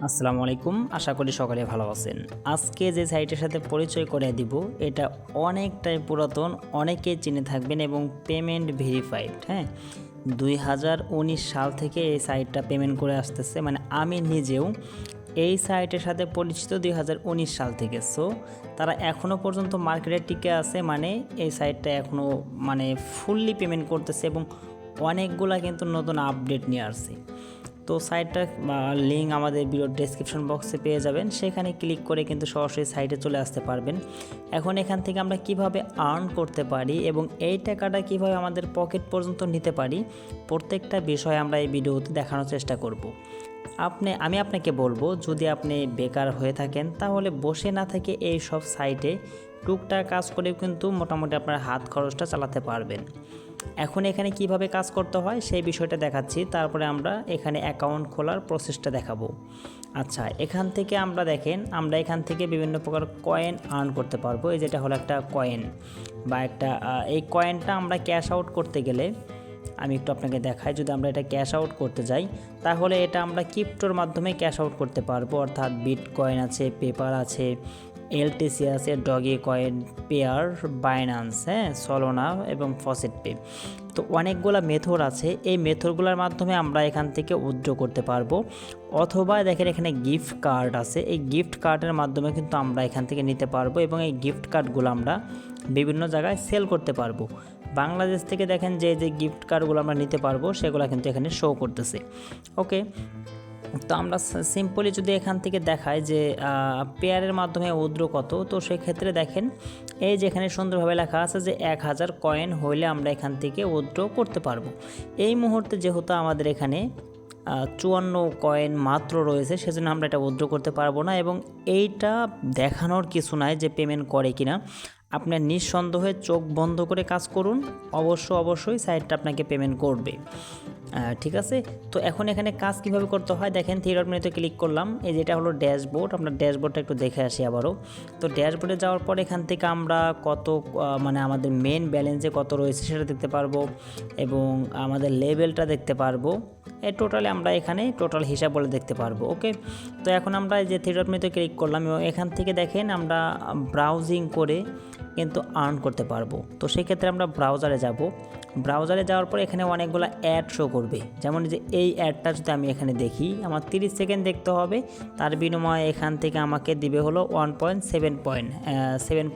আসসালামু আলাইকুম, আশা করি সকলে ভালো আছেন। আজকে যে সাইটের সাথে পরিচয় করে দিব এটা অনেকটাই পুরাতন, অনেকেই চিনে থাকবেন এবং পেমেন্ট ভেরিফাইড। হ্যাঁ, 2019 সাল থেকে এই সাইটটা পেমেন্ট করে আসতেছে, মানে আমি নিজেও এই সাইটের সাথে পরিচিত 2019 সাল থেকে। সো তারা এখনও পর্যন্ত মার্কেটে টিকে আছে, মানে এই সাইটটা এখনও মানে ফুললি পেমেন্ট করতেছে এবং অনেকগুলা কিন্তু নতুন আপডেট নিয়ে আসছে। তো সাইটটা লিঙ্ক আমাদের ভিডিও ডেসক্রিপশন বক্সে পেয়ে যাবেন, সেখানে ক্লিক করে কিন্তু সরাসরি সাইটে চলে আসতে পারবেন। এখন এখান থেকে আমরা কিভাবে আর্ন করতে পারি এবং এই টাকাটা কিভাবে আমাদের পকেট পর্যন্ত নিতে পারি, প্রত্যেকটা বিষয় আমরা এই ভিডিওতে দেখানোর চেষ্টা করব। আমি আপনাকে বলবো, যদি আপনি বেকার হয়ে থাকেন তাহলে বসে না থেকে এই সব সাইটে টুকটাক কাজ করেও কিন্তু মোটামুটি আপনার হাত খরচটা চালাতে পারবেন। এখন এখানে কিভাবে কাজ করতে হয় সেই বিষয়টা দেখাচ্ছি, তারপরে আমরা এখানে অ্যাকাউন্ট খোলার প্রসেসটা দেখাবো। আচ্ছা, এখান থেকে আমরা এখান থেকে বিভিন্ন প্রকার কয়েন আর্ন করতে পারবো। এই যেটা হলো একটা কয়েন বা একটা এই কয়েনটা আমরা ক্যাশ আউট করতে গেলে আমি একটু আপনাকে দেখাই। যদি আমরা এটা ক্যাশ আউট করতে যাই তাহলে এটা আমরা ক্রিপ্টোর মাধ্যমে ক্যাশ আউট করতে পারবো, অর্থাৎ বিটকয়েন আছে, পেপার আছে, এলটিসি আছে, ডগি কয়েন, পেয়ার, বাইন্যান্স, সলোনা এবং ফসেট পে। তো অনেকগুলো মেথড আছে, এই মেথডগুলোর মাধ্যমে আমরা এখান থেকে উইথড্র করতে পারবো। অথবা দেখেন এখানে গিফট কার্ড আছে, এই গিফট কার্ডের মাধ্যমে কিন্তু আমরা এখান থেকে নিতে পারবো এবং এই গিফট কার্ডগুলো আমরা বিভিন্ন জায়গায় সেল করতে পারবো। বাংলাদেশ থেকে দেখেন যে গিফট কার্ডগুলো আমরা নিতে পারবো সেগুলো কিন্তু এখানে শো করতেছে। ওকে, তো আমরা সিম্পলি যদি এখান থেকে দেখাই যে পেয়ারের মাধ্যমে উইথড্র কত, তো সেক্ষেত্রে দেখেন এই যেখানে সুন্দরভাবে লেখা আছে যে 1000 কয়েন হইলে আমরা এখান থেকে উইথড্র করতে পারবো। এই মুহূর্তে যেহেতু আমাদের এখানে 54 কয়েন মাত্র রয়েছে, সেজন্য আমরা এটা উইথড্র করতে পারবো না এবং এইটা দেখানোর কিছু নাই যে পেমেন্ট করে কিনা। আপনার নিঃসন্দেহে চোখ বন্ধ করে কাজ করুন, অবশ্যই সাইটটা আপনাকে পেমেন্ট করবে। ঠিক আছে, তো এখন এখানে কাজ কিভাবে করতে হয় দেখেন। থ্রি ডট মেনুতে ক্লিক করলাম, এই যেটা হলো ড্যাশবোর্ড। আপনার ড্যাশবোর্ডটা একটু দেখে আসি আবারও। তো ড্যাশবোর্ডে যাওয়ার পর এখান থেকে আমরা কত মানে আমাদের মেন ব্যালেন্সে কত রয়েছে সেটা দেখতে পারবো এবং আমাদের লেভেলটা দেখতে পারবো। টোটালি আমরা এখানে টোটাল হিসাব বলে দেখতে পারবো। ওকে, তো এখন আমরা যে থ্রি ডট মেনুতে ক্লিক করলাম এবং এখান থেকে দেখেন আমরা ব্রাউজিং করে কিন্তু আর্ন করতে পারবো। তো সেক্ষেত্রে আমরা ব্রাউজারে যাব। ব্রাউজারে যাওয়ার পর এখানে অনেকগুলো অ্যাড শো করবে, যেমন যে এই অ্যাডটা যদি আমি এখানে দেখি আমার 30 সেকেন্ড দেখতে হবে, তার বিনিময়ে এখান থেকে আমাকে দিবে হলো 1.7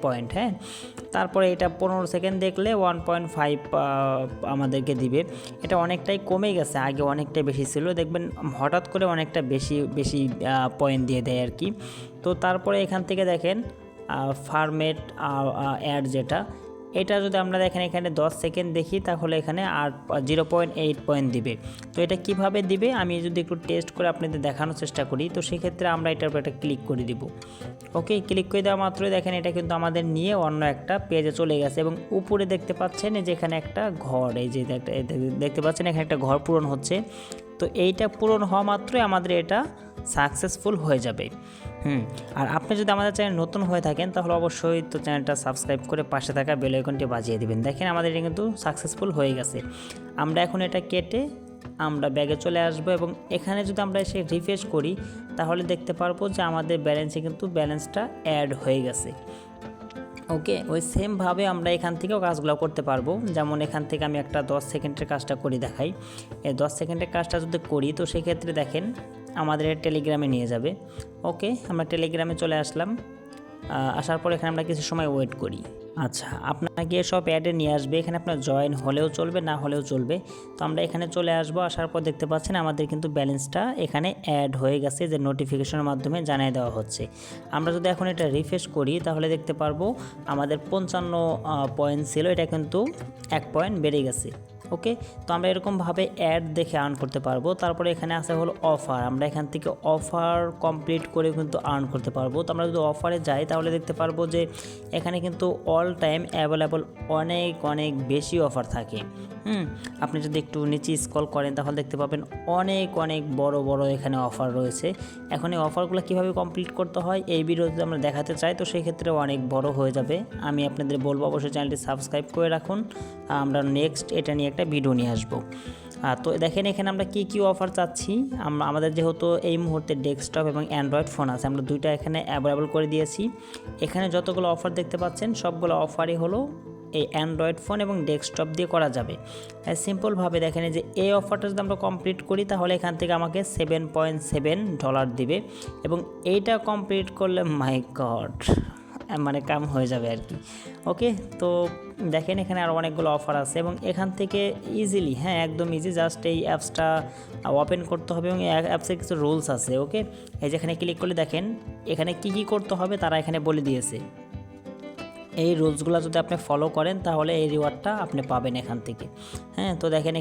পয়েন্ট। হ্যাঁ, তারপরে এটা 15 সেকেন্ড দেখলে 1.5 আমাদেরকে দিবে। এটা অনেকটাই কমে গেছে, আগে অনেকটাই বেশি ছিল, দেখবেন হঠাৎ করে অনেকটা বেশি পয়েন্ট দিয়ে দেয় আর কি। তো তারপরে এখান থেকে দেখেন ফার্মেট অ্যাড যেটা, এটা যদি আমরা দেখেন এখানে 10 সেকেন্ড দেখি তাহলে এখানে 0.8 পয়েন্ট দিবে। তো এটা কিভাবে দিবে আমি যদি একটু টেস্ট করে আপনাদের দেখানোর চেষ্টা করি, তো সেক্ষেত্রে আমরা এটার উপর একটা ক্লিক করে দিব। ওকে, ক্লিক করে দেওয়া মাত্রই দেখেন এটা কিন্তু আমাদের নিয়ে অন্য একটা পেজে চলে গেছে এবং উপরে দেখতে পাচ্ছেন যে এখানে একটা ঘর, এই যে দেখতে পাচ্ছেন এখানে একটা ঘর পূরণ হচ্ছে। তো এইটা পূরণ হওয়া মাত্রই আমাদের এটা সাকসেসফুল হয়ে যাবে। আর আপনি যদি আমাদের চ্যানেল নতুন হয়ে থাকেন তাহলে অবশ্যই তো চ্যানেলটা সাবস্ক্রাইব করে পাশে থাকা বেল আইকনটি বাজিয়ে দিবেন। দেখেন আমাদের এটা কিন্তু সাকসেসফুল হয়ে গেছে। আমরা এখন এটা কেটে আমরা ব্যাগে চলে আসব এবং এখানে যদি আমরা এসে রিফ্রেশ করি তাহলে দেখতে পারবো যে আমাদের ব্যালেন্সে কিন্তু ব্যালেন্সটা অ্যাড হয়ে গেছে। ওকে, ওই সেমভাবে আমরা এখান থেকেও কাজগুলো করতে পারবো। যেমন এখান থেকে আমি একটা 10 সেকেন্ডের কাজটা করে দেখাই। এই 10 সেকেন্ডের কাজটা যদি করি তো সেক্ষেত্রে দেখেন আমাদের টেলিগ্রামে নিয়ে যাবে। ওকে, আমরা টেলিগ্রামে চলে আসলাম। আসার পর এখানে আমরা কিছু সময় ওয়েট করি। আচ্ছা, আপনাকে সব অ্যাডে নিয়ে আসবে, এখানে আপনার জয়েন হলেও চলবে না হলেও চলবে। তো আমরা এখানে চলে আসবো, আসার পর দেখতে পাচ্ছেন আমাদের কিন্তু ব্যালেন্সটা এখানে অ্যাড হয়ে গেছে, যে নোটিফিকেশনের মাধ্যমে জানিয়ে দেওয়া হচ্ছে। আমরা যদি এখন এটা রিফ্রেশ করি তাহলে দেখতে পারবো আমাদের 55 পয়েন্ট ছিল, এটা কিন্তু 1 পয়েন্ট বেড়ে গেছে। ওকে, তো আমরা এরকমভাবে অ্যাড দেখে আর্ন করতে পারবো। তারপরে এখানে আছে হলো অফার, আমরা এখান থেকে অফার কমপ্লিট করে কিন্তু আর্ন করতে পারবো। তো আমরা যদি অফারে যাই তাহলে দেখতে পারবো যে এখানে কিন্তু অল টাইম অ্যাভেলেবল অনেক বেশি অফার থাকে। আপনি যদি একটু নিচে স্ক্রল করেন তাহলে দেখতে পাবেন অনেক বড় এখানে অফার রয়েছে। এখন এই অফারগুলো কীভাবে কমপ্লিট করতে হয় এই ভিডিওতে আমরা দেখাতে চাই, তো সেই ক্ষেত্রে অনেক বড় হয়ে যাবে। আমি আপনাদের বলবো অবশ্যই চ্যানেলটি সাবস্ক্রাইব করে রাখুন, আমরা নেক্সট এটা নিয়ে একটা ভিডিও নিয়ে আসবো। তো দেখেন এখানে আমরা কি অফার চাচ্ছি। আমাদের যেহেতু এই মুহূর্তে ডেস্কটপ এবং অ্যান্ড্রয়েড ফোন আছে, আমরা দুইটা এখানে অ্যাভেলেবল করে দিয়েছি। এখানে যতগুলো অফার দেখতে পাচ্ছেন সবগুলো অফারই হলো এই অ্যান্ড্রয়েড ফোন এবং ডেস্কটপ দিয়ে করা যাবে। সিম্পলভাবে দেখেন যে এই অফারটা যদি আমরা কমপ্লিট করি তাহলে এখান থেকে আমাকে $7.7 দিবে, এবং এইটা কমপ্লিট করলে মাই গড মানে কাম হয়ে যাবে আর কি। ওকে, তো দেখেন এখানে আরও অনেকগুলো অফার আছে এবং এখান থেকে ইজিলি, হ্যাঁ একদম ইজি, জাস্ট এই অ্যাপসটা ওপেন করতে হবে এবং অ্যাপসের কিছু রুলস আছে। ওকে, এই যেখানে ক্লিক করলে দেখেন এখানে কি করতে হবে তারা এখানে বলে দিয়েছে। এই রুলসগুলো যদি আপনি ফলো করেন তাহলে এই রিওয়ার্ডটা আপনি পাবেন এখান থেকে। হ্যাঁ, তো দেখেন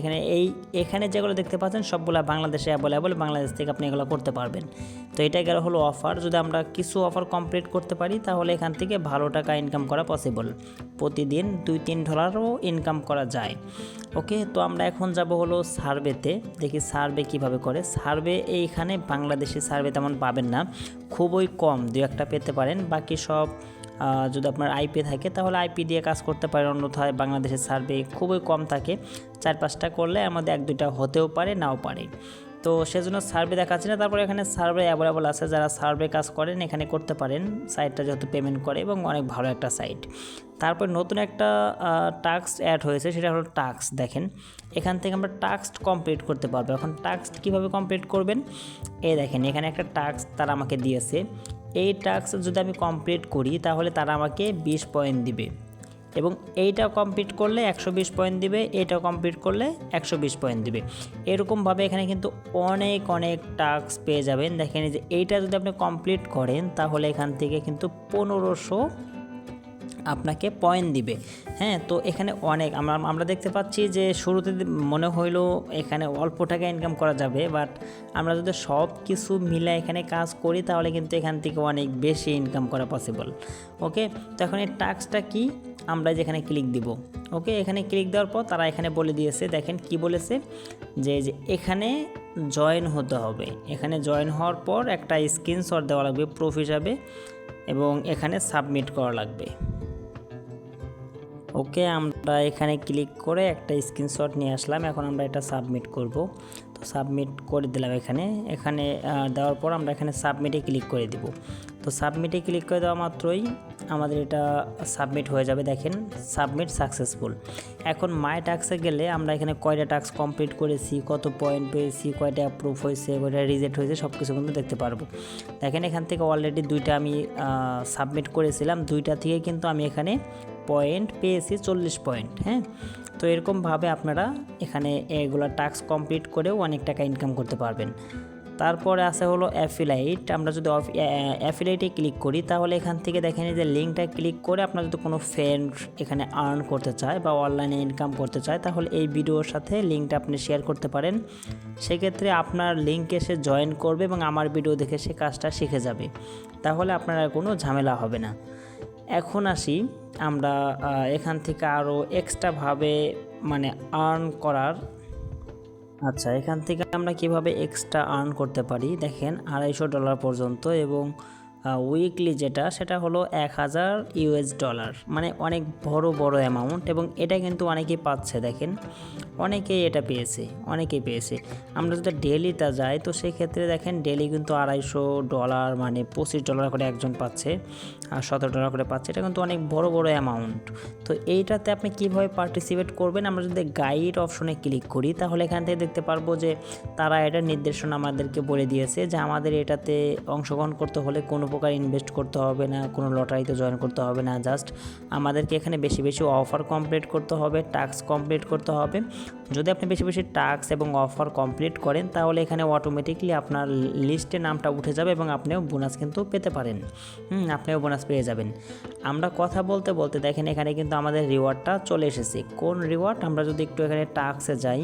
এখানে যেগুলো দেখতে পাচ্ছেন সবগুলো বাংলাদেশে অ্যাভেলেবল, বাংলাদেশ থেকে আপনি এগুলো করতে পারবেন। তো এটা গেল হলো অফার। যদি আমরা কিছু অফার কমপ্লিট করতে পারি তাহলে এখান থেকে ভালো টাকা ইনকাম করা পসিবল, প্রতিদিন $2-3ও ইনকাম করা যায়। ওকে, তো আমরা এখন যাব হলো সার্ভেতে, দেখি সার্ভে কিভাবে করে। সার্ভে এইখানে বাংলাদেশি সার্ভে তেমন পাবেন না, খুবই কম, 2-1টা পেতে পারেন। বাকি সব যদি আপনার আইপি থাকে তাহলে আইপি দিয়ে কাজ করতে পারেন, অন্যথায় বাংলাদেশের সার্ভে খুবই কম থাকে, 4-5টা করলে আমাদের 1-2টা হতেও পারে নাও পারে। তো সেজন্য সার্ভে দেখাচ্ছি না। তারপরে এখানে সার্ভে অ্যাভেলেবল আছে, যারা সার্ভে কাজ করেন এখানে করতে পারেন। সাইটটা যেহেতু পেমেন্ট করে এবং অনেক ভালো একটা সাইট। তারপর নতুন একটা টাস্ক অ্যাড হয়েছে, সেটা হলো টাস্ক। দেখেন এখান থেকে আমরা টাস্ক কমপ্লিট করতে পারবো। এখন টাস্ক কীভাবে কমপ্লিট করবেন, এই দেখেন এখানে একটা টাস্ক তারা আমাকে দিয়েছে। এই টাস্ক যদি আমি কমপ্লিট করি তাহলে তারা আমাকে 20 পয়েন্ট দিবে, এবং এইটা কমপ্লিট করলে 120 পয়েন্ট দিবে, এইটাও কমপ্লিট করলে 120 পয়েন্ট দিবে। এরকমভাবে এখানে কিন্তু অনেক টাস্ক পেয়ে যাবেন। দেখেন যে এইটা যদি আপনি কমপ্লিট করেন তাহলে এখান থেকে কিন্তু 1500 আপনাকে পয়েন্ট দিবে। হ্যাঁ, তো এখানে অনেক আমরা দেখতে পাচ্ছি যে শুরুতে মনে হইলো এখানে অল্প টাকা ইনকাম করা যাবে, বাট আমরা যদি সব কিছু মিলে এখানে কাজ করি তাহলে কিন্তু এখান থেকে অনেক বেশি ইনকাম করা পসিবল। ওকে, তো এখন এই টাস্কটা কি, আমরা যেখানে ক্লিক দিব। ওকে, এখানে ক্লিক দেওয়ার পর তারা এখানে বলে দিয়েছে, দেখেন কি বলেছে যে এখানে জয়েন হতে হবে। এখানে জয়েন হওয়ার পর একটা স্ক্রিনশট দেওয়া লাগবে প্রুফ হিসাবে, এবং এখানে সাবমিট করা লাগবে। ওকে, আমরা এখানে ক্লিক করে একটা স্ক্রিনশট নিয়ে আসলাম। এখন আমরা এটা সাবমিট করব। তো সাবমিট করে দিলাম। এখানে দেওয়ার পর আমরা এখানে সাবমিটে ক্লিক করে দিব। তো সাবমিটে ক্লিক করে দেওয়া মাত্রই আমাদের এটা সাবমিট হয়ে যাবে। দেখেন সাবমিট সাকসেসফুল। এখন মাই টাস্কে গেলে আমরা এখানে কয়টা টাস্ক কমপ্লিট করেছি, কত পয়েন্ট পেয়েছি, কয়টা অ্যাপ্রুভ হয়েছে, কয়টা রিজেক্ট হয়েছে, সব কিছু কিন্তু দেখতে পারবো। দেখেন এখান থেকে অলরেডি 2টা আমি সাবমিট করেছিলাম, 2টা থেকে কিন্তু আমি এখানে পয়েন্ট পেয়েছি 40 পয়েন্ট। হ্যাঁ, তো এরকমভাবে আপনারা এখানে এগুলো টাস্ক কমপ্লিট করেও অনেক টাকা ইনকাম করতে পারবেন। তারপরে আছে হলো অ্যাফিলাইট। আমরা যদি অ্যাফিলাইটে ক্লিক করি তাহলে এখান থেকে দেখেন যে লিঙ্কটা ক্লিক করে আপনার যদি কোনো ফ্রেন্ড এখানে আর্ন করতে চায় বা অনলাইনে ইনকাম করতে চায় তাহলে এই ভিডিওর সাথে লিঙ্কটা আপনি শেয়ার করতে পারেন। সেক্ষেত্রে আপনার লিঙ্কে সে জয়েন করবে এবং আমার ভিডিও দেখে সে কাজটা শিখে যাবে, তাহলে আপনার আর কোনো ঝামেলা হবে না। এখন আসি আমরা এখান থেকে আরও এক্সট্রাভাবে মানে আর্ন করার। আচ্ছা, এখান থেকে আমরা কিভাবে এক্সট্রা আর্ন করতে পারি, দেখেন $250 পর্যন্ত, এবং উইকলি সেটা হলো $1000, মানে অনেক বড় অ্যামাউন্ট, এবং এটা কিন্তু অনেকেই পাচ্ছে। দেখেন অনেকেই এটা অনেকেই পেয়েছে। আমরা যদি ডেলিটা যাই তো সেক্ষেত্রে দেখেন ডেলি কিন্তু $250, মানে $25 করে একজন পাচ্ছে, আর $17 করে পাচ্ছে। এটা কিন্তু অনেক বড় অ্যামাউন্ট। তো এইটাতে আপনি কীভাবে পার্টিসিপেট করবেন, আমরা যদি গাইড অপশনে ক্লিক করি তাহলে এখান থেকে দেখতে পারবো যে তারা এটা নির্দেশনা আমাদেরকে বলে দিয়েছে যে আমাদের এটাতে অংশগ্রহণ করতে হলে কোনো প্রকার ইনভেস্ট করতে হবে না, কোনো লটারিতে জয়েন করতে হবে না, জাস্ট আমাদেরকে এখানে বেশি অফার কমপ্লিট করতে হবে, টাস্ক কমপ্লিট করতে হবে। যদি আপনি বেশি টাস্ক এবং অফার কমপ্লিট করেন তাহলে এখানে অটোমেটিকলি আপনার লিস্টে নামটা উঠে যাবে এবং আপনিও বোনাস কিন্তু পেতে পারেন। আপনিও বোনাস পেয়ে যাবেন। আমরা কথা বলতে দেখেন এখানে কিন্তু আমাদের রিওয়ার্ডটা চলে এসেছে। কোন রিওয়ার্ড, আমরা যদি একটু এখানে টাস্কে যাই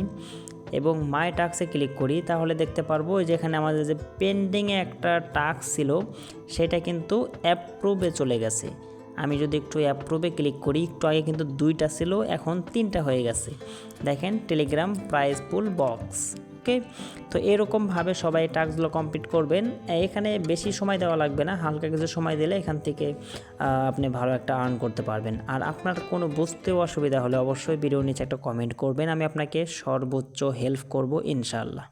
এবং মাই টাস্কে ক্লিক করি তাহলে দেখতে পারবো যেখানে আমাদের যে পেন্ডিংয়ে একটা টাস্ক ছিল সেটা কিন্তু অ্যাপ্রুভে চলে গেছে। আমি যদি একটু অ্যাপ্রুভে ক্লিক করি, একটু আগে কিন্তু 2টা ছিল, এখন 3টা হয়ে গেছে। দেখেন টেলিগ্রাম প্রাইজ পুল বক্স, ওকে, তো এরকমভাবে সবাই টাস্কগুলো কমপ্লিট করবেন। এখানে বেশি সময় দেওয়া লাগবে না, হালকা কিছু সময় দিলে এখান থেকে আপনি ভালো একটা আর্ন করতে পারবেন। আর আপনার কোনো বুঝতেও অসুবিধা হলে অবশ্যই ভিডিওর নিচে একটা কমেন্ট করবেন, আমি আপনাকে সর্বোচ্চ হেল্প করব ইনশাআল্লাহ।